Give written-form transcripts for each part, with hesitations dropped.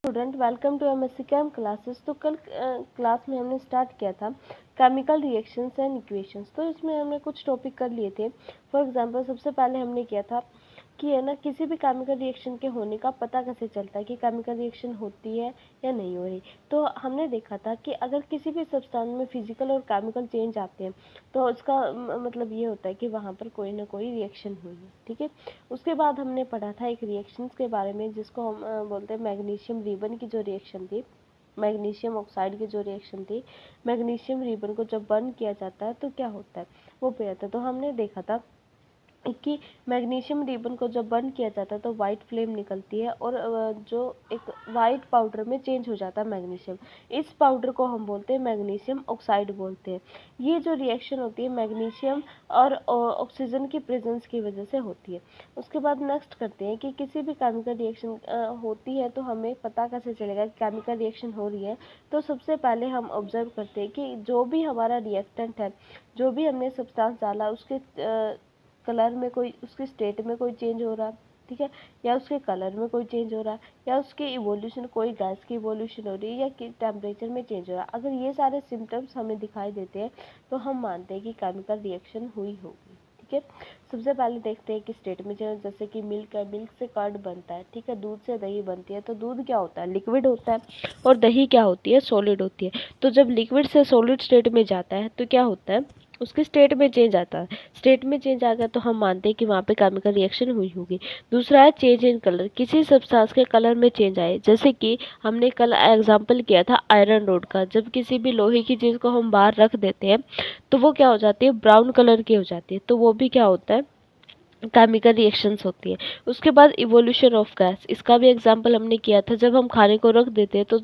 Student, welcome to MSc chem classes. तो कल class में हमने स्टार्ट किया था केमिकल रिएक्शंस एंड इक्वेशंस। तो इसमें हमने कुछ टॉपिक कर लिए थे। फॉर एग्जांपल सबसे पहले हमने किया था कि है ना, किसी भी केमिकल रिएक्शन के होने का पता कैसे चलता है कि केमिकल रिएक्शन होती है या नहीं हो रही। तो हमने देखा था कि अगर किसी भी सब्सटेंस में फिजिकल और केमिकल चेंज आते हैं तो उसका मतलब ये होता है कि वहाँ पर कोई ना कोई रिएक्शन हुई है। ठीक है, उसके बाद हमने पढ़ा था एक रिएक्शंस के बारे में जिसको हम बोलते हैं मैग्नीशियम रिबन की जो रिएक्शन थी, मैग्नीशियम ऑक्साइड की जो रिएक्शन थी। मैग्नीशियम रिबन को जब बर्न किया जाता है तो क्या होता है वो पे आता है। तो हमने देखा था कि मैग्नीशियम रिबन को जब बर्न किया जाता है तो वाइट फ्लेम निकलती है और जो एक वाइट पाउडर में चेंज हो जाता है मैग्नीशियम। इस पाउडर को हम बोलते हैं मैग्नीशियम ऑक्साइड बोलते हैं। ये जो रिएक्शन होती है मैग्नीशियम और ऑक्सीजन की प्रेजेंस की वजह से होती है। उसके बाद नेक्स्ट करते हैं कि किसी भी केमिकल रिएक्शन होती है तो हमें पता कैसे चलेगा कि केमिकल रिएक्शन हो रही है। तो सबसे पहले हम ऑब्जर्व करते हैं कि जो भी हमारा रिएक्टेंट है, जो भी हमने सब्सटेंस डाला, उसके कलर में कोई, उसके स्टेट में कोई चेंज हो रहा है, ठीक है, या उसके कलर में कोई चेंज हो रहा है, या उसकी इवोल्यूशन, कोई गैस की इवोल्यूशन हो रही है, या टेम्परेचर में चेंज हो रहा है। अगर ये सारे सिम्टम्स हमें दिखाई देते हैं तो हम मानते हैं कि केमिकल रिएक्शन हुई होगी। ठीक है, सबसे पहले देखते हैं कि स्टेट में चेंज, जैसे कि मिल्क है, मिल्क से कर्ड बनता है, ठीक है, दूध से दही बनती है। तो दूध क्या होता है, लिक्विड होता है, और दही क्या होती है, सॉलिड होती है। तो जब लिक्विड से सॉलिड स्टेट में जाता है तो क्या होता है, उसके स्टेट में चेंज आता है। स्टेट में चेंज आ गया तो हम मानते हैं कि वहाँ पे केमिकल रिएक्शन हुई होगी। दूसरा है चेंज इन कलर, किसी सब्सटेंस के कलर में चेंज आए। जैसे कि हमने कल एग्जांपल किया था आयरन रोड का। जब किसी भी लोहे की चीज़ को हम बाहर रख देते हैं तो वो क्या हो जाती है, ब्राउन कलर की हो जाती है। तो वो भी क्या होता है, केमिकल रिएक्शंस होती है। उसके बाद इवोल्यूशन ऑफ गैस, इसका भी एग्जांपल हमने किया था। जब हम खाने को रख देते हैं तो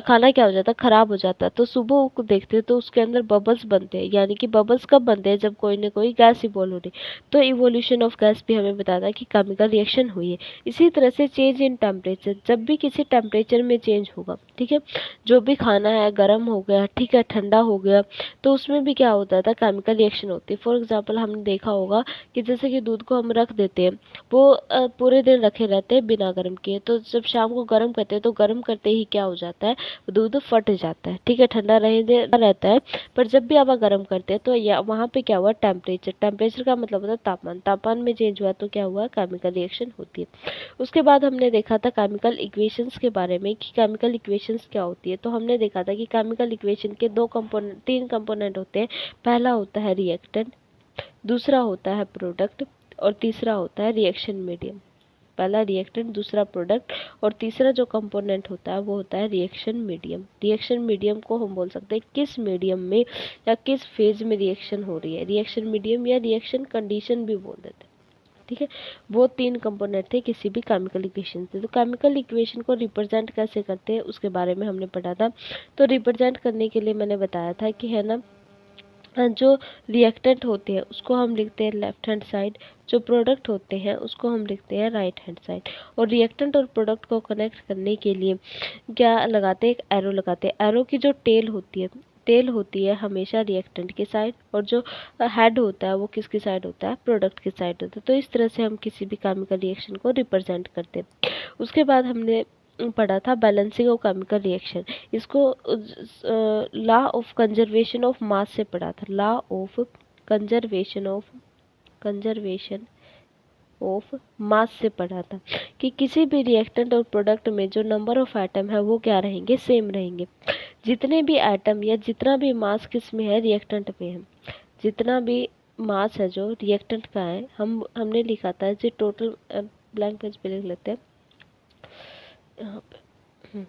खाना क्या हो जाता है, खराब हो जाता है। तो सुबह को देखते हैं तो उसके अंदर बबल्स बनते हैं, यानी कि बबल्स कब बनते हैं, जब कोई ना कोई गैस इवोल्व हो रही। तो इवोल्यूशन ऑफ गैस भी हमें बताता है कि केमिकल रिएक्शन हुई है। इसी तरह से चेंज इन टेम्परेचर, जब भी किसी टेम्परेचर में चेंज होगा, ठीक है, जो भी खाना है गर्म हो गया, ठीक है, ठंडा हो गया, तो उसमें भी क्या होता था, केमिकल रिएक्शन होती है। फॉर एग्जाम्पल हमने देखा होगा कि जैसे कि दूध को हम रख देते हैं, वो पूरे दिन रखे रहते हैं बिना गर्म किए। तो जब शाम को गर्म करते हैं तो गर्म करते ही क्या हो जाता है, दूध फट जाता है, ठीक है, ठंडा रहता है। पर जब भी आप गर्म करते हैं तो वहाँ पे क्या हुआ, टेम्परेचर, टेम्परेचर का मतलब होता है तापमान, तापमान में चेंज हुआ तो क्या हुआ, केमिकल रिएक्शन होती है। उसके बाद हमने देखा था केमिकल इक्वेशंस के बारे में कि केमिकल इक्वेशंस क्या होती है। तो हमने देखा था कि केमिकल इक्वेशन के तीन कंपोनेंट होते हैं। पहला होता है रिएक्टेंट, दूसरा होता है प्रोडक्ट, और तीसरा होता है रिएक्शन मीडियम। पहला रिएक्टेंट, दूसरा प्रोडक्ट, और तीसरा जो कंपोनेंट होता है वो होता है रिएक्शन मीडियम। रिएक्शन मीडियम को हम बोल सकते हैं किस मीडियम में या किस फेज में रिएक्शन हो रही है, रिएक्शन मीडियम या रिएक्शन कंडीशन भी बोल देते हैं। ठीक है, वो तीन कंपोनेंट थे किसी भी केमिकल इक्वेशन से। तो केमिकल इक्वेशन को रिप्रेजेंट कैसे करते हैं उसके बारे में हमने पढ़ा था। तो रिप्रेजेंट करने के लिए मैंने बताया था कि है ना, जो रिएक्टेंट होते हैं उसको हम लिखते हैं लेफ्ट हैंड साइड, जो प्रोडक्ट होते हैं उसको हम लिखते हैं राइट हैंड साइड। और रिएक्टेंट और प्रोडक्ट को कनेक्ट करने के लिए क्या लगाते हैं, एक एरो लगाते हैं। एरो की जो टेल होती है हमेशा रिएक्टेंट की साइड, और जो हेड होता है वो किसकी साइड होता है, प्रोडक्ट की साइड होता है। तो इस तरह से हम किसी भी केमिकल रिएक्शन को रिप्रेजेंट करते हैं। उसके बाद हमने पढ़ा था बैलेंसिंग ऑफ केमिकल रिएक्शन। इसको law of conservation of mass से पढ़ा था। Law of conservation of mass से पढ़ा था कि किसी भी रिएक्टेंट और प्रोडक्ट में जो नंबर ऑफ एटम है वो क्या रहेंगे, सेम रहेंगे। जितने भी एटम या जितना भी मास किस में है, रिएक्टेंट में है। जितना भी मास है जो रिएक्टेंट का है, हमने लिखा था जो टोटल, ब्लैंक पेज पे लिख लेते हैं यहाँ पे,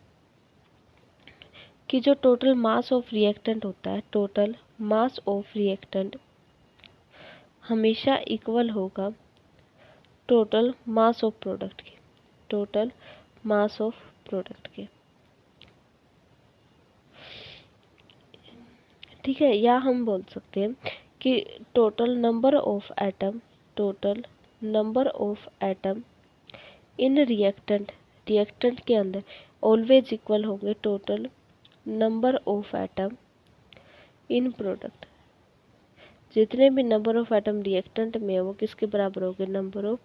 कि जो टोटल मास ऑफ रिएक्टेंट होता है, टोटल मास ऑफ रिएक्टेंट हमेशा इक्वल होगा टोटल मास ऑफ प्रोडक्ट के, टोटल मास ऑफ प्रोडक्ट के। ठीक है, या हम बोल सकते हैं कि total number of atom, total number of atom in reactant, reactant के अंदर ऑलवेज इक्वल होंगे total number of atom in product. जितने भी नंबर ऑफ एटम रिएक्टेंट में वो किसके बराबर होंगे, नंबर ऑफ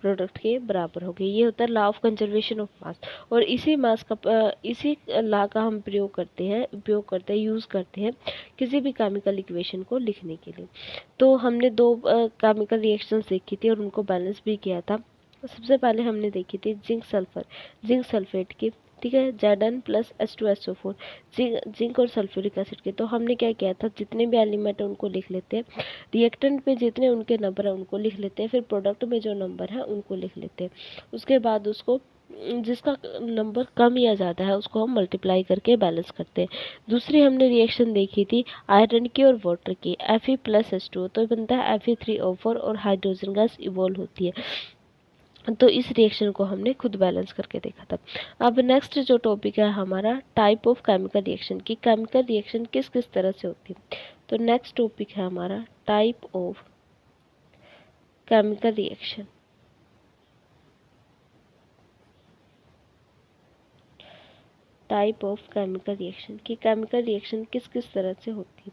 प्रोडक्ट के बराबर होंगे। ये होता है law of conservation of mass. और इसी लॉ का हम उपयोग करते हैं, यूज़ करते हैं किसी भी केमिकल इक्वेशन को लिखने के लिए। तो हमने दो केमिकल रिएक्शंस देखी थी और उनको बैलेंस भी किया था। सबसे पहले हमने देखी थी जिंक सल्फेट की, ठीक है, Zn प्लस H2SO4, जिंक और सल्फ्यूरिक एसिड के। तो हमने क्या किया था, जितने भी एलिमेंट है उनको लिख लेते हैं, रिएक्टेंट में जितने उनके नंबर है उनको लिख लेते हैं, फिर प्रोडक्ट में जो नंबर है उनको लिख लेते हैं। उसके बाद उसको जिसका नंबर कम या ज़्यादा है उसको हम मल्टीप्लाई करके बैलेंस करते हैं। दूसरी हमने रिएक्शन देखी थी आयरन की और वाटर की, Fe प्लस H2O, तो बनता है Fe3O4 और हाइड्रोजन गैस इवॉल्व होती है। तो इस रिएक्शन को हमने खुद बैलेंस करके देखा था। अब नेक्स्ट जो टॉपिक है हमारा टाइप ऑफ केमिकल रिएक्शन की, केमिकल रिएक्शन किस किस तरह से होती है। तो नेक्स्ट टॉपिक है हमारा type of chemical reaction. Type of chemical reaction की केमिकल रिएक्शन किस किस तरह से होती है।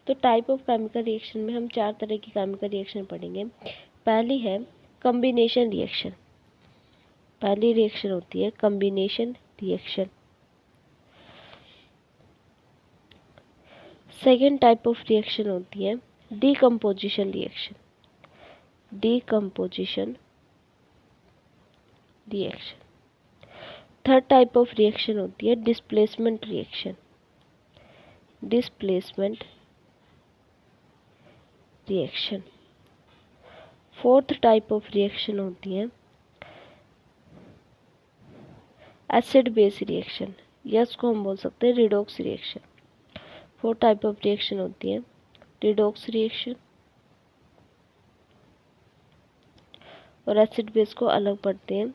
तो टाइप ऑफ केमिकल रिएक्शन में हम 4 तरह की केमिकल रिएक्शन पढ़ेंगे। पहली है कॉम्बिनेशन रिएक्शन। पहली रिएक्शन होती है combination reaction. Second type of reaction होती है decomposition reaction. Decomposition reaction. Third type of reaction होती है displacement reaction. Displacement reaction. Fourth type of reaction होती है एसिड बेस रिएक्शन, या इसको हम बोल सकते हैं redox reaction. Fourth type of reaction होती है रिडॉक्स रिएक्शन, और एसिड बेस को अलग पढ़ते हैं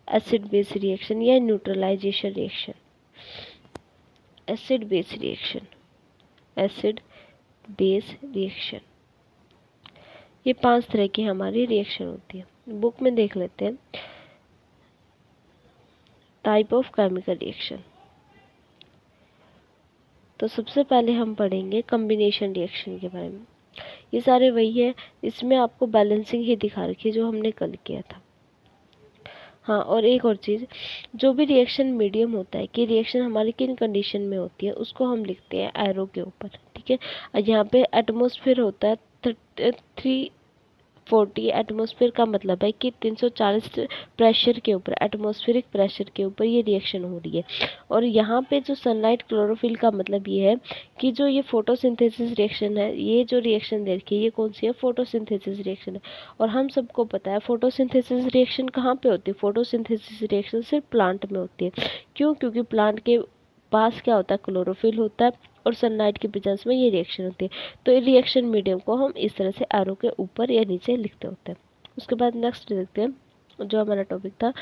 एसिड बेस रिएक्शन या neutralisation reaction. Acid base reaction, acid base reaction, ये 5 तरह की हमारी रिएक्शन होती है। बुक में देख लेते हैं टाइप ऑफ केमिकल रिएक्शन। तो सबसे पहले हम पढ़ेंगे कॉम्बिनेशन रिएक्शन के बारे में। ये सारे वही है, इसमें आपको बैलेंसिंग ही दिखा रखी है जो हमने कल किया था। हाँ, और एक और चीज़, जो भी रिएक्शन मीडियम होता है कि रिएक्शन हमारी किन कंडीशन में होती है उसको हम लिखते हैं एरो के ऊपर, ठीक है। यहाँ पे एटमॉस्फेयर होता है 340, एटमॉस्फेयर का मतलब है कि 340 प्रेशर के ऊपर, एटमॉस्फेरिक प्रेशर के ऊपर ये रिएक्शन हो रही है। और यहाँ पे जो सनलाइट क्लोरोफिल का मतलब ये है कि जो ये फोटोसिंथेसिस रिएक्शन है, ये जो रिएक्शन दे रखी है ये कौन सी है, फोटोसिंथेसिस रिएक्शन है। और हम सबको पता है फोटोसिंथेसिस रिएक्शन कहाँ पे होती है, फोटोसिंथेसिस रिएक्शन सिर्फ प्लांट में होती है। क्यों, क्योंकि प्लांट के पास क्या होता है, क्लोरोफिल होता है, और सनलाइट की प्रेजेंस में ये रिएक्शन होती है। तो रिएक्शन मीडियम को हम इस तरह से एरो के ऊपर या नीचे लिखते होते हैं। उसके बाद नेक्स्ट देखते हैं जो हमारा टॉपिक था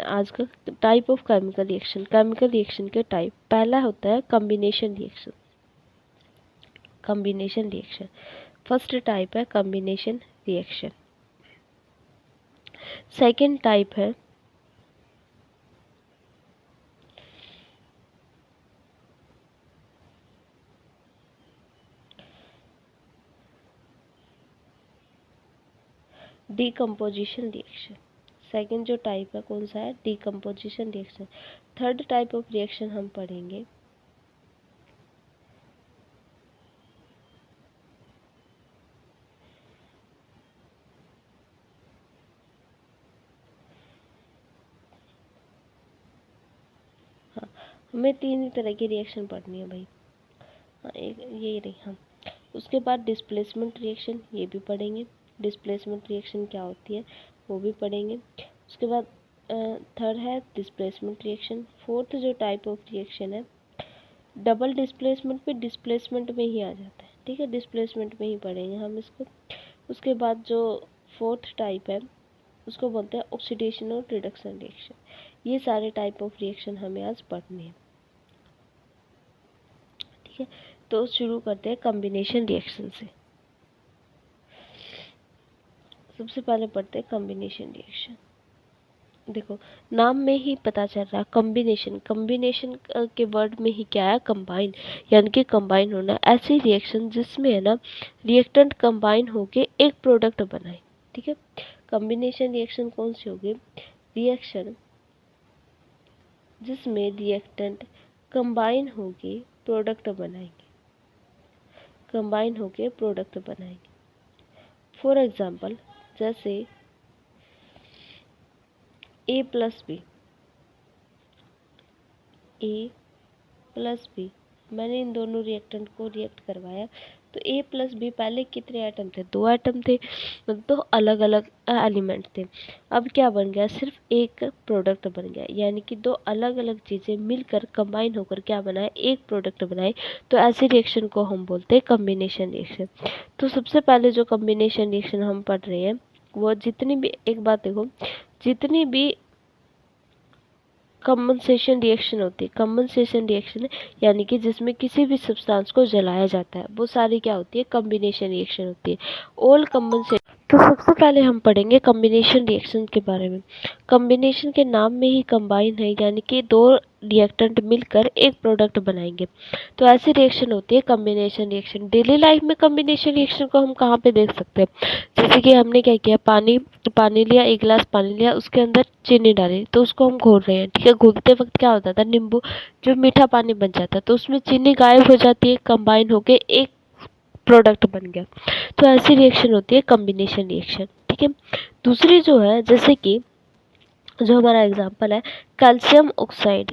आज का, type of chemical reaction. Chemical reaction के टाइप, पहला होता है combination reaction. Combination reaction first type है कॉम्बिनेशन रिएक्शन। सेकेंड टाइप है डीकम्पोजिशन रिएक्शन। सेकेंड जो टाइप है कौन सा है, decomposition reaction. Third type of reaction हम पढ़ेंगे हाँ, हमें 3 ही तरह की रिएक्शन पढ़नी है भाई। हाँ, एक ये रही। हाँ, उसके बाद डिस्प्लेसमेंट रिएक्शन, ये भी पढ़ेंगे। डिस्प्लेसमेंट रिएक्शन क्या होती है वो भी पढ़ेंगे। उसके बाद थर्ड है डिस्प्लेसमेंट रिएक्शन। फोर्थ जो टाइप ऑफ रिएक्शन है डबल डिस्प्लेसमेंट पे डिस्प्लेसमेंट में ही आ जाता है, ठीक है, डिस्प्लेसमेंट में ही पढ़ेंगे हम इसको। उसके बाद जो फोर्थ टाइप है उसको बोलते हैं ऑक्सीडेशन और रिडक्शन रिएक्शन। ये सारे टाइप ऑफ रिएक्शन हमें आज पढ़ने हैं, ठीक है। तो शुरू करते हैं कॉम्बिनेशन रिएक्शन से। सबसे पहले पढ़ते हैं कॉम्बिनेशन रिएक्शन। देखो नाम में ही पता चल रहा है कॉम्बिनेशन, कॉम्बिनेशन के वर्ड में ही क्या है, कंबाइन, यानी कि कंबाइन होना। ऐसी रिएक्शन जिसमें है ना रिएक्टेंट कंबाइन होके एक प्रोडक्ट बनाए, ठीक है। कॉम्बिनेशन रिएक्शन कौन सी होगी, रिएक्शन जिसमें रिएक्टेंट कंबाइन होके प्रोडक्ट बनाएंगे, कंबाइन होके प्रोडक्ट बनाएंगे। फॉर एग्जाम्पल जैसे ए प्लस बी, ए प्लस बी, मैंने इन दोनों रिएक्टेंट को रिएक्ट करवाया तो ए प्लस बी पहले कितने आइटम थे, 2 आइटम थे, दो अलग अलग एलिमेंट थे। अब क्या बन गया, सिर्फ एक प्रोडक्ट बन गया, यानी कि दो अलग अलग चीज़ें मिलकर कंबाइन होकर क्या बनाए, एक प्रोडक्ट बनाए। तो ऐसे रिएक्शन को हम बोलते हैं कॉम्बिनेशन रिएक्शन। तो सबसे पहले जो कॉम्बिनेशन रिएक्शन हम पढ़ रहे हैं वो जितनी भी, एक बात देखो, जितनी भी कंबंसेशन रिएक्शन होती है, कंबंसेशन रिएक्शन यानी कि जिसमें किसी भी सब्सटेंस को जलाया जाता है, वो सारी क्या होती है, कॉम्बिनेशन रिएक्शन होती है। ऑल कंबंसेशन, तो सबसे पहले हम पढ़ेंगे कॉम्बिनेशन रिएक्शन के बारे में। कॉम्बिनेशन के नाम में ही कंबाइन है, यानी कि दो रिएक्टेंट मिलकर एक प्रोडक्ट बनाएंगे, तो ऐसी रिएक्शन होती है कॉम्बिनेशन रिएक्शन। डेली लाइफ में कॉम्बिनेशन रिएक्शन को हम कहाँ पे देख सकते हैं, जैसे कि हमने क्या किया, पानी लिया, एक गिलास पानी लिया, उसके अंदर चीनी डाली, तो उसको हम घोल रहे हैं, ठीक है। घोलते वक्त क्या होता था, नींबू जो मीठा पानी बन जाता है, तो उसमें चीनी गायब हो जाती है, कंबाइन होके एक प्रोडक्ट बन गया। तो ऐसी रिएक्शन होती है कॉम्बिनेशन रिएक्शन, ठीक है। दूसरी जो है, जैसे कि जो हमारा एग्जांपल है कैल्शियम ऑक्साइड,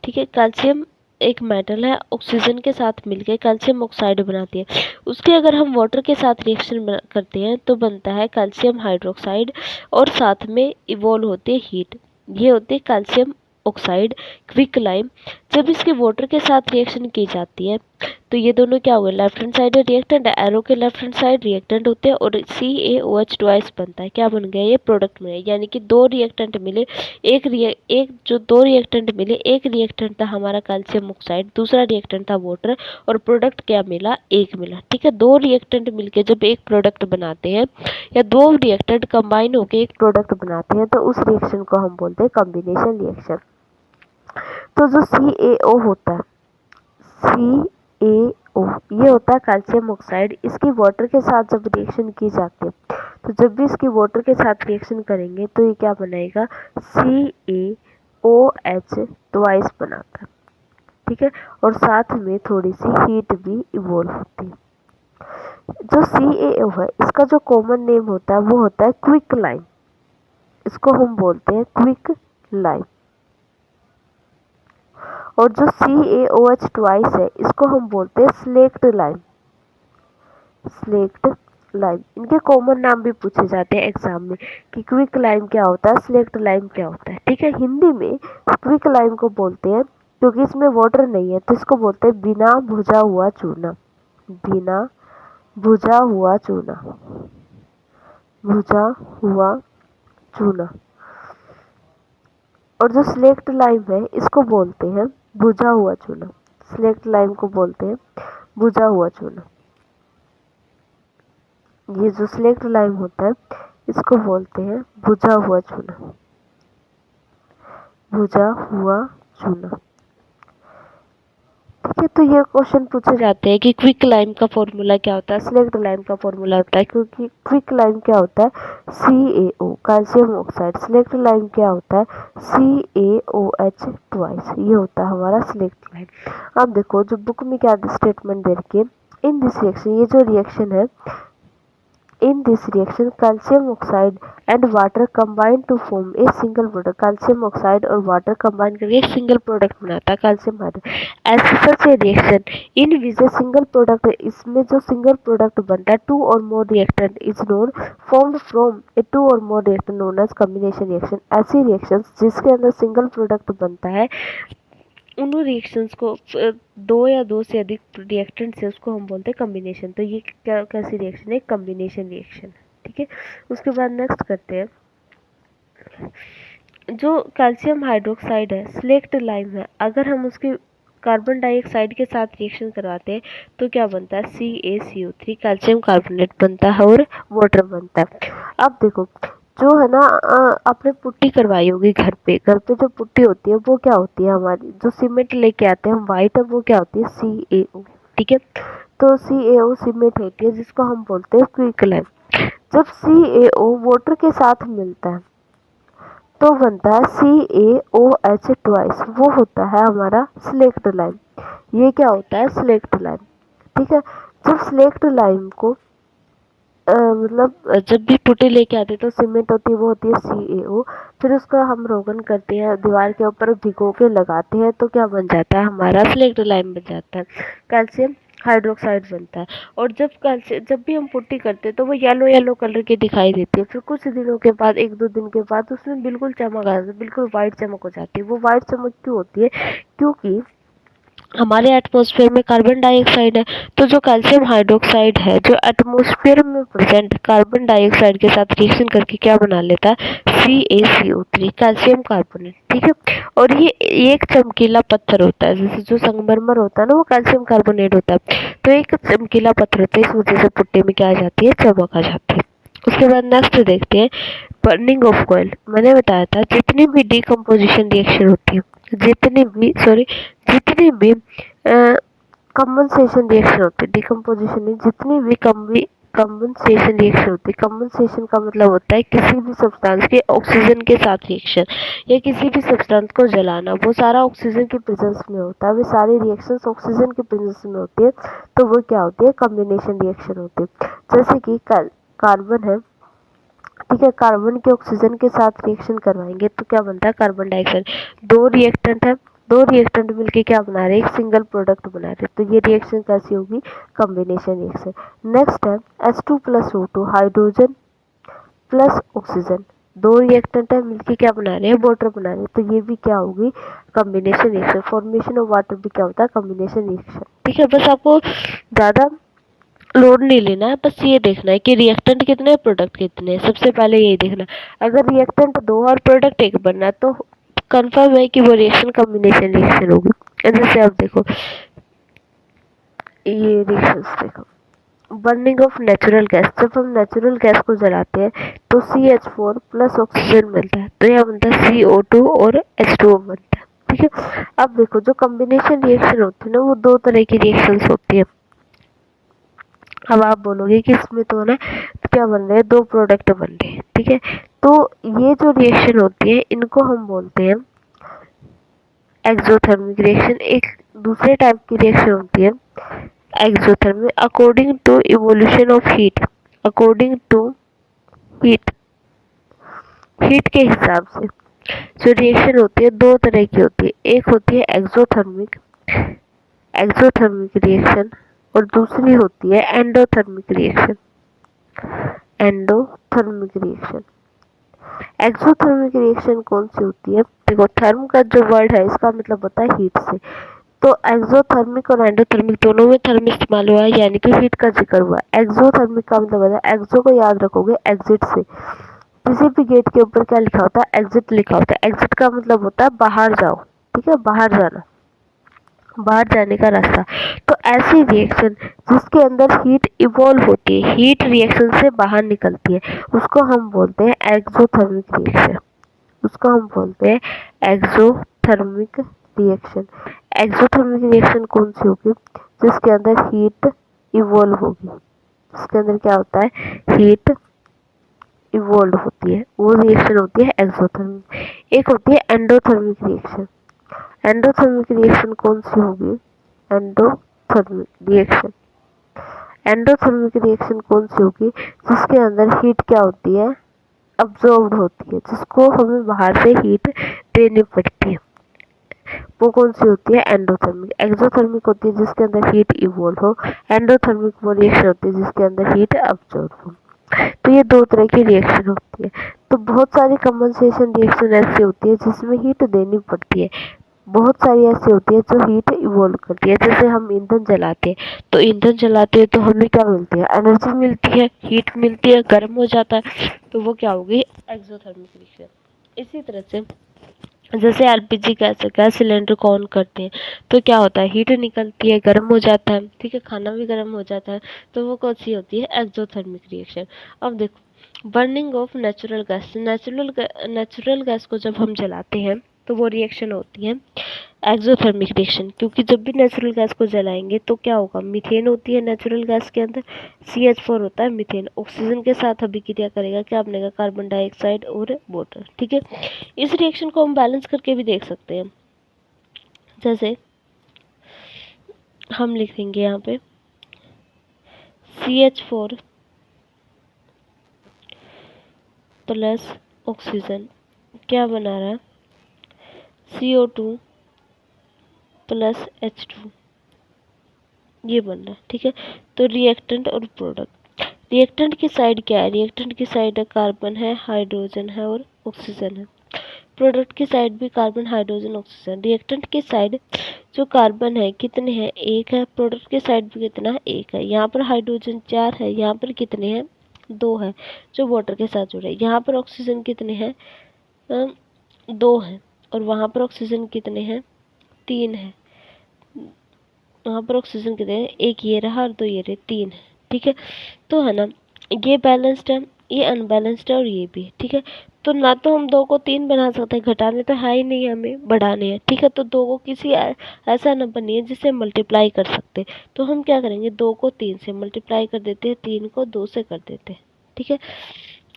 ठीक है। कैल्शियम एक मेटल है, ऑक्सीजन के साथ मिलकर कैल्शियम ऑक्साइड बनाती है। उसके अगर हम वाटर के साथ रिएक्शन करते हैं तो बनता है कैल्शियम हाइड्रोक्साइड, और साथ में इवॉल्व होती है हीट, ये होती है कैल्शियम ऑक्साइड। क्विक लाइम, जब इसके वाटर के साथ रिएक्शन की जाती है तो ये दोनों क्या हुए, left hand side reactant, arrow के लेफ्ट हैंड साइड रिएक्टेंट होते हैं, और CaOH ट्वाइस बनता है, क्या बन गया, ये प्रोडक्ट में, यानी कि दो रिएक्टेंट मिले, एक जो दो रिएक्टेंट मिले, एक रिएक्टेंट था हमारा कैल्शियम ऑक्साइड, दूसरा रिएक्टेंट था वाटर, और प्रोडक्ट क्या मिला, एक मिला, ठीक है। दो रिएक्टेंट मिलके जब एक प्रोडक्ट बनाते हैं, या दो रिएक्टेंट कंबाइन होकर एक प्रोडक्ट बनाते हैं, तो उस रिएक्शन को हम बोलते हैं कॉम्बिनेशन रिएक्शन। तो जो CaO होता है, CaO ये होता है कैल्शियम ऑक्साइड, इसकी वाटर के साथ जब रिएक्शन की जाती है, तो जब भी इसकी वाटर के साथ रिएक्शन करेंगे तो ये क्या बनाएगा, CaOH ट्वाइस बनाता है, ठीक है। और साथ में थोड़ी सी हीट भी इवॉल्व होती है। जो CaO है, इसका जो कॉमन नेम होता है वो होता है क्विक लाइम, इसको हम बोलते हैं क्विक लाइम। और जो CaOH ट्वाइस है, इसको हम बोलते हैं स्लेक्ट लाइम, स्लेक्ट लाइम। इनके कॉमन नाम भी पूछे जाते हैं एग्जाम में कि क्विक लाइम क्या होता है, स्लेक्ट लाइम क्या होता है, ठीक है। हिंदी में क्विक लाइम को बोलते हैं, क्योंकि इसमें वाटर नहीं है तो इसको बोलते हैं बिना भुजा हुआ चूना, बिना भुजा हुआ चूना, भुजा हुआ चूना। और जो स्लेक्ट लाइम है, इसको बोलते हैं भुजा हुआ चूना, स्लेक्ट लाइम को बोलते हैं भुजा हुआ चूना। ये जो स्लेक्ट लाइम होता है, इसको बोलते हैं भुजा हुआ चूना, भुजा हुआ चूना, ठीक है। तो ये क्वेश्चन पूछे जाते हैं कि क्विक लाइम का फॉर्मूला क्या होता है, स्लेक्ट लाइम का फॉर्मूला होता है, क्योंकि क्विक लाइम क्या होता है, CaO calcium oxide, slaked lime क्या होता है, CaOH ट्वाइस, ये होता है हमारा स्लेक्ट लाइम। अब देखो जो बुक में क्या स्टेटमेंट दे रखी है, इन दिस रिएक्शन, ये जो रिएक्शन है, in this reaction calcium oxide and water combine to form a single product, calcium oxide और water combine करके एक single product बनाता है calcium hydroxide। as such a reaction in which a single product, इसमें जो single product बनता है two or more reactant is known, formed from a two or more reactant known as combination reaction। ऐसी reactions जिसके अंदर single product बनता है, उन रिएक्शंस को दो या दो से अधिक रिएक्टेंट से उसको हम बोलते हैं कॉम्बिनेशन। तो ये क्या, कैसी रिएक्शन है, कॉम्बिनेशन रिएक्शन, ठीक है। उसके बाद नेक्स्ट करते हैं, जो कैल्शियम हाइड्रोक्साइड है, स्लेक्ट लाइम है, अगर हम उसकी कार्बन डाइऑक्साइड के साथ रिएक्शन करवाते हैं तो क्या बनता है, CaCO3 कैल्शियम कार्बोनेट बनता है और वाटर बनता है। अब देखो जो है ना आपने पुट्टी करवाई होगी घर पे जो पुट्टी होती है वो क्या होती है, हमारी जो सीमेंट लेके आते हैं हम वाइट, वो क्या होती है, CaO। ठीक है, तो CaO सीमेंट होती है जिसको हम बोलते हैं क्विक लाइम। जब CaO वाटर के साथ मिलता है तो बनता है CaOH ट्वाइस, वो होता है हमारा स्लेक्ट लाइम। ये क्या होता है, स्लेक्ट लाइम। ठीक है, जब स्लेक्ट लाइम को मतलब जब भी पुट्टी लेके आते हैं तो सीमेंट होती है वो होती है CaO। फिर उसका हम रोगन करते हैं, दीवार के ऊपर भिगो के लगाते हैं तो क्या बन जाता है, हमारा स्लेक्ट लाइम बन जाता है, कैल्शियम हाइड्रोक्साइड बनता है। और जब भी हम पुट्टी करते हैं तो वो येलो येलो कलर की दिखाई देती है। फिर कुछ दिनों के बाद, 1-2 दिन के बाद उसमें बिल्कुल चमक आ जाती है, बिल्कुल वाइट चमक हो जाती है। वो वाइट चमक क्यों होती है, क्योंकि हमारे एटमॉस्फेयर में कार्बन डाइऑक्साइड है, तो जो कैल्शियम हाइड्रोक्साइड है जो एटमॉस्फेयर में प्रेजेंट कार्बन डाइऑक्साइड के साथ रिएक्शन करके क्या बना लेता है, CaCO3 कैल्शियम कार्बोनेट। ठीक है, और ये एक चमकीला पत्थर होता है, जैसे जो संगमरमर होता है ना वो कैल्शियम कार्बोनेट होता है, तो एक चमकीला पत्थर होता है, इस वजह से पुट्टे में क्या आ जाती है, चमक आ जाती है। उसके बाद नेक्स्ट देखते हैं बर्निंग ऑफ कॉइल। मैंने बताया था जितनी भी डिकम्पोजिशन रिएक्शन होती है, जितनी भी कंपनसेशन रिएक्शन होती है, डिकम्पोजिशन नहीं, जितनी भी कंपनसेशन रिएक्शन होती है, कंपनसेशन का मतलब होता है किसी भी सब्सटेंस के ऑक्सीजन के साथ रिएक्शन या किसी भी सब्सटेंस को जलाना, वो सारा ऑक्सीजन के प्रेजेंस में होता है, वे सारी रिएक्शंस ऑक्सीजन के प्रेजेंस में होती है, तो वो क्या होती है, कॉम्बिनेशन रिएक्शन होती है। जैसे कि कार्बन है, ठीक है, कार्बन के ऑक्सीजन के साथ रिएक्शन करवाएंगे तो क्या बनता है, कार्बन डाइऑक्साइड। दो रिएक्टेंट है, दो रिएक्टेंट मिलके क्या बना रहे हैं, एक सिंगल प्रोडक्ट बना रहे हैं, तो ये रिएक्शन कैसी होगी, कॉम्बिनेशन रिएक्शन। नेक्स्ट है H2+O2 हाइड्रोजन प्लस ऑक्सीजन, दो रिएक्टेंट है मिलके क्या बना रहे हैं, वाटर बना रहे हैं, तो ये भी क्या होगी, combination reaction. Formation of water भी क्या होता है, कॉम्बिनेशन रिएक्शन। ठीक है, बस आपको ज्यादा लोड नहीं लेना है, बस ये देखना है कि रिएक्टेंट कितने हैं, प्रोडक्ट कितने हैं, सबसे पहले ये देखना है। अगर रिएक्टेंट 2 और प्रोडक्ट 1 बनना है तो कंफर्म है कि वो रिएक्शन कॉम्बिनेशन रिएक्शन होगी। जैसे आप देखो ये रिएक्शंस देखो, बर्निंग ऑफ नेचुरल गैस, जब हम नेचुरल गैस को जलाते हैं तो CH4 प्लस ऑक्सीजन मिलता है, तो यह बनता है CO2 और H2O बनता है। ठीक है, अब देखो जो कॉम्बिनेशन रिएक्शन होती है ना वो दो तरह की रिएक्शंस होती है। अब आप बोलोगे कि इसमें तो ना क्या बन रहे हैं, दो प्रोडक्ट बन रहे हैं। ठीक है, तो ये जो रिएक्शन होती है इनको हम बोलते हैं एक्सोथर्मिक रिएक्शन। एक दूसरे टाइप की रिएक्शन होती है exothermic, according to evolution of heat, according to heat, heat के हिसाब से जो रिएक्शन होती है दो तरह की होती है, एक होती है एक्सोथर्मिक, एक्सोथर्मिक रिएक्शन, और दूसरी होती है endothermic reaction, endothermic reaction. Exothermic reaction कौन सी होती है, देखो थर्म का जो वर्ड है इसका मतलब होता है हीट से, तो एक्सोथर्मिक और एंडोथर्मिक दोनों में थर्म इस्तेमाल हुआ है, यानी कि हीट का जिक्र हुआ है। एक्सोथर्मिक का मतलब होता है, एक्सो को याद रखोगे एग्जिट से, किसी भी गेट के ऊपर क्या लिखा होता है, एग्जिट लिखा होता है, एग्जिट का मतलब होता है बाहर जाओ। ठीक है, बाहर जाना, बाहर जाने का रास्ता। तो ऐसी रिएक्शन जिसके अंदर हीट इवॉल्व होती है, हीट रिएक्शन से बाहर निकलती है, उसको हम बोलते हैं एक्सोथर्मिक रिएक्शन, उसको हम बोलते हैं एक्सोथर्मिक रिएक्शन। एक्सोथर्मिक रिएक्शन कौन सी होगी, जिसके अंदर हीट इवॉल्व होगी, जिसके अंदर क्या होता है, हीट इवॉल्व होती है, वो रिएक्शन होती है एक्सोथर्मिक। एक होती है एंडोथर्मिक रिएक्शन, एंडोथर्मिक रिएक्शन कौन सी होगी, एंडोथर्मिक रिएक्शन, एंडोथर्मिक रिएक्शन कौन सी होगी, जिसके अंदर हीट क्या होती है, अब्जॉर्ब्ड होती है, जिसको हमें बाहर से हीट देनी पड़ती है, वो कौन सी होती है, एंडोथर्मिक। एक्सोथर्मिक होती है जिसके अंदर हीट इवॉल्व हो, एंडोथर्मिक वो रिएक्शन होती है जिसके अंदर हीट अब्जॉर्ब हो। तो ये दो तरह की रिएक्शन होती है। तो बहुत सारी कंपनसेशन रिएक्शन ऐसी होती है जिसमें हीट देनी पड़ती है, बहुत सारी ऐसी होती है जो हीट इवॉल्व करती है। जैसे हम ईंधन जलाते हैं, तो ईंधन जलाते हैं तो हमें क्या मिलती है, एनर्जी मिलती है, हीट मिलती है, गर्म हो जाता है, तो वो क्या होगी, एक्सोथर्मिक रिएक्शन। इसी तरह से जैसे एलपीजी गैस सिलेंडर को ऑन करते हैं तो क्या होता है, हीट निकलती है, गर्म हो जाता है, ठीक है, खाना भी गर्म हो जाता है, तो वो कौन सी होती है, एक्सोथर्मिक रिएक्शन। अब देखो बर्निंग ऑफ नेचुरल गैस को जब हम जलाते हैं तो वो रिएक्शन होती है एक्सोथर्मिक रिएक्शन, क्योंकि जब भी नेचुरल गैस को जलाएंगे तो क्या होगा, मीथेन होती है नेचुरल गैस के अंदर, CH4 होता है मीथेन, ऑक्सीजन के साथ अभिक्रिया करेगा, क्या बनेगा, कार्बन डाइऑक्साइड और वाटर। ठीक है, इस रिएक्शन को हम बैलेंस करके भी देख सकते हैं। जैसे हम लिख देंगे यहाँ पे CH4 प्लस ऑक्सीजन क्या बना रहा है, CO2 प्लस H2, ये बन रहा है। ठीक है, तो रिएक्टेंट और प्रोडक्ट, रिएक्टेंट की साइड क्या है, रिएक्टेंट की साइड कार्बन है, हाइड्रोजन है और ऑक्सीजन है। प्रोडक्ट की साइड भी कार्बन, हाइड्रोजन, ऑक्सीजन। रिएक्टेंट की साइड जो कार्बन है कितने हैं, एक है। प्रोडक्ट की साइड भी कितना है, एक है। यहाँ पर हाइड्रोजन 4 है, यहाँ पर कितने हैं, 2 है जो वाटर के साथ जुड़े। यहाँ पर ऑक्सीजन कितने हैं, 2 हैं, और वहाँ पर ऑक्सीजन कितने हैं, 3 है। वहाँ पर ऑक्सीजन कितने हैं, एक ये रहा और 2 ये रहे, 3 है। ठीक है, तो है ना, ये बैलेंस्ड है, ये अनबैलेंस्ड है और ये भी। ठीक है, तो ना तो हम 2 को 3 बना सकते हैं, घटाने तो है ही नहीं, हमें बढ़ाने हैं। ठीक है, तो 2 को किसी ऐसा नंबर नहीं है जिससे मल्टीप्लाई कर सकते, तो हम क्या करेंगे, 2 को 3 से मल्टीप्लाई कर देते हैं, 3 को 2 से कर देते हैं। ठीक है,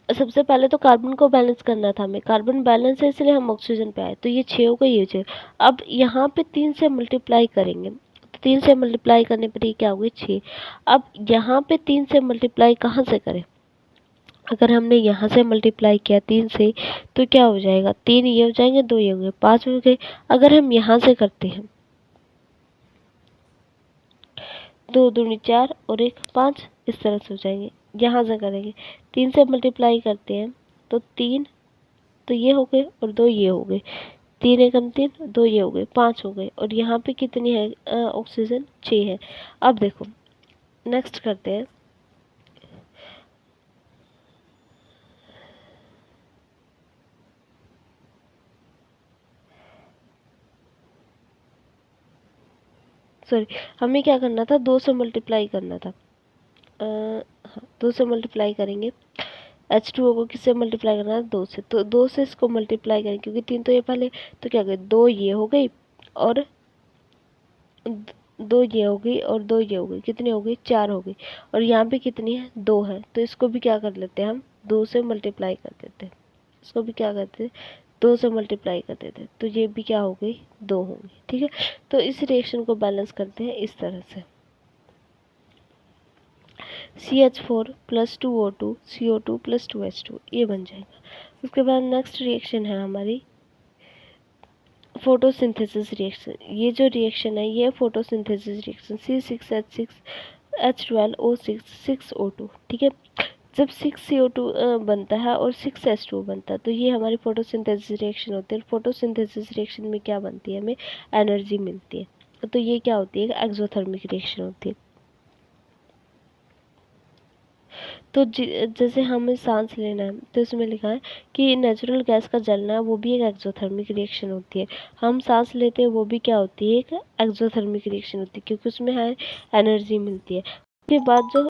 सबसे पहले तो कार्बन को बैलेंस करना था हमें, कार्बन बैलेंस है इसलिए हम ऑक्सीजन पे आए, तो ये 6 होगा, ये 6। अब यहाँ पे 3 से मल्टीप्लाई करेंगे, तो 3 से मल्टीप्लाई करने पर ये क्या होगी, 6। अब यहाँ पे 3 से मल्टीप्लाई कहाँ से करें, अगर हमने यहाँ से मल्टीप्लाई किया 3 से तो क्या हो जाएगा, 3 ये हो जाएंगे, 2 ये होंगे, 5 हो गए। अगर हम यहाँ से करते हैं 2 दूनी 4 और 1 5, इस तरह से हो जाएंगे। यहाँ से करेंगे 3 से मल्टीप्लाई करते हैं तो 3, तो ये हो गए और 2 ये हो गए, 3 एकम 3, 2 ये हो गए, 5 हो गए। और यहाँ पे कितनी है ऑक्सीजन, 6 है। अब देखो नेक्स्ट करते हैं, सॉरी, हमें क्या करना था, 2 से मल्टीप्लाई करना था। हाँ, 2 से मल्टीप्लाई करेंगे, H2O को किससे मल्टीप्लाई करना है, 2 से, तो 2 से इसको मल्टीप्लाई करेंगे, क्योंकि 3 तो ये पहले, तो क्या गए, 2 ये हो गई और 2 ये हो गई और 2 ये हो गई, कितनी हो गई, 4 हो गई। और यहाँ पे कितनी है, 2 है, तो इसको भी क्या कर लेते हैं हम, 2 से मल्टीप्लाई कर देते हैं, इसको भी क्या करते हैं, 2 से मल्टीप्लाई कर देते हैं, तो ये भी क्या हो गई, 2 होंगी। ठीक है, तो इस रिएक्शन को बैलेंस करते हैं इस तरह से, CH4 plus 2O2 CO2 plus 2H2, ये बन जाएगा। उसके बाद नेक्स्ट रिएक्शन है हमारी फोटोसिंथेसिस रिएक्शन। ये जो रिएक्शन है ये फोटोसिंथेसिस रिएक्शन, C6H6H12O6 6O2। ठीक है, जब 6CO2 बनता है और 6H2 बनता है तो ये हमारी फोटोसिंथेसिस रिएक्शन होती है। फोटोसिंथेसिस रिएक्शन में क्या बनती है, हमें एनर्जी मिलती है, तो ये क्या होती है, एक्सोथर्मिक रिएक्शन होती है। तो जैसे हमें सांस लेना है तो इसमें लिखा है कि नेचुरल गैस का जलना है वो भी एक एक्सोथर्मिक रिएक्शन होती है। हम सांस लेते हैं वो भी क्या होती है, एक एक्सोथर्मिक रिएक्शन होती है, क्योंकि उसमें है एनर्जी मिलती है। उसके बाद जो